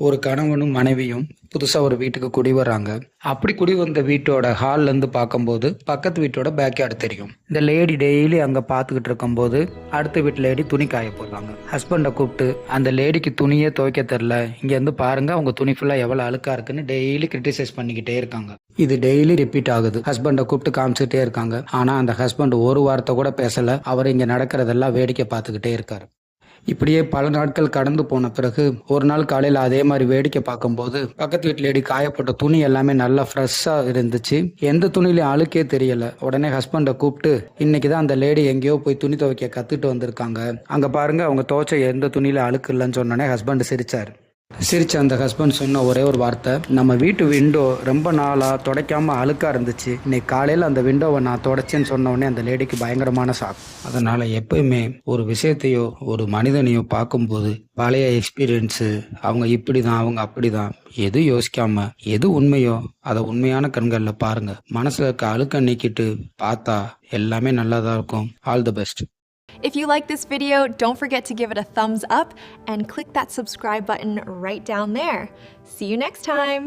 ஒரு கணவனும் மனைவியும் புதுசா ஒரு வீட்டுக்கு குடி வர்றாங்க. அப்படி குடி வந்த வீட்டோட ஹால்ல இருந்து பார்க்கும்போது பக்கத்து வீட்டோட பேக்யார்டு தெரியும். இந்த லேடி டெய்லி அங்க பார்த்துக்கிட்டு இருக்கும்போது அடுத்த வீட்டு லேடி துணி காய போடுறாங்க. ஹஸ்பண்டை கூப்பிட்டு அந்த லேடிக்கு துணியே துவைக்க தெரியல, இங்க இருந்து பாருங்க அவங்க துணி ஃபுல்லா எவ்வளவு அழுக்கா இருக்குன்னு டெய்லி கிரிட்டிசைஸ் பண்ணிக்கிட்டே இருக்காங்க. இது டெய்லி ரிப்பீட் ஆகுது. ஹஸ்பண்டை கூப்பிட்டு காமிச்சிட்டே இருக்காங்க. ஆனா அந்த ஹஸ்பண்ட் ஒரு வார்த்தை கூட பேசல. அவர் இங்க நடக்கிறதெல்லாம் வேடிக்கை பார்த்துக்கிட்டே இருக்காரு. இப்படியே பல நாட்கள் கடந்து போன பிறகு ஒரு நாள் காலையில் அதே மாதிரி வேடிக்கை பார்க்கும்போது பக்கத்து வீட்டு லேடி காயப்பட்ட துணி எல்லாமே நல்லா ஃப்ரெஷ்ஷாக இருந்துச்சு. எந்த துணியிலையும் அழுக்கே தெரியல. உடனே ஹஸ்பண்டை கூப்பிட்டு இன்னைக்கு தான் அந்த லேடி எங்கேயோ போய் துணி துவைக்க கற்றுட்டு வந்திருக்காங்க, அங்கே பாருங்க அவங்க துவைச்ச எந்த துணியில அழுக்கு இல்லைன்னு சொன்னோடனே ஹஸ்பண்ட் சிரிச்சார். சிரிச்ச அந்த ஹஸ்பண்ட் சொன்ன ஒரே ஒரு வார்த்தை, நம்ம வீட்டு விண்டோ ரொம்ப நாளாக துடைக்காம அழுக்காக இருந்துச்சு, இன்னைக்கு காலையில் அந்த விண்டோவை நான் துடைச்சேன்னு சொன்ன உடனே அந்த லேடிக்கு பயங்கரமான ஷாக். அதனால் எப்பயுமே ஒரு விஷயத்தையோ ஒரு மனிதனையோ பார்க்கும்போது பழைய எக்ஸ்பீரியன்ஸு, அவங்க இப்படி தான் அவங்க அப்படி தான் எது யோசிக்காம எது உண்மையோ அதை உண்மையான கண்களில் பாருங்கள். மனசில் இருக்க அழுக்க நீக்கிட்டு பார்த்தா எல்லாமே நல்லா தான் இருக்கும். All the best. If you like this video, don't forget to give it a thumbs up and click that subscribe button right down there. See you next time!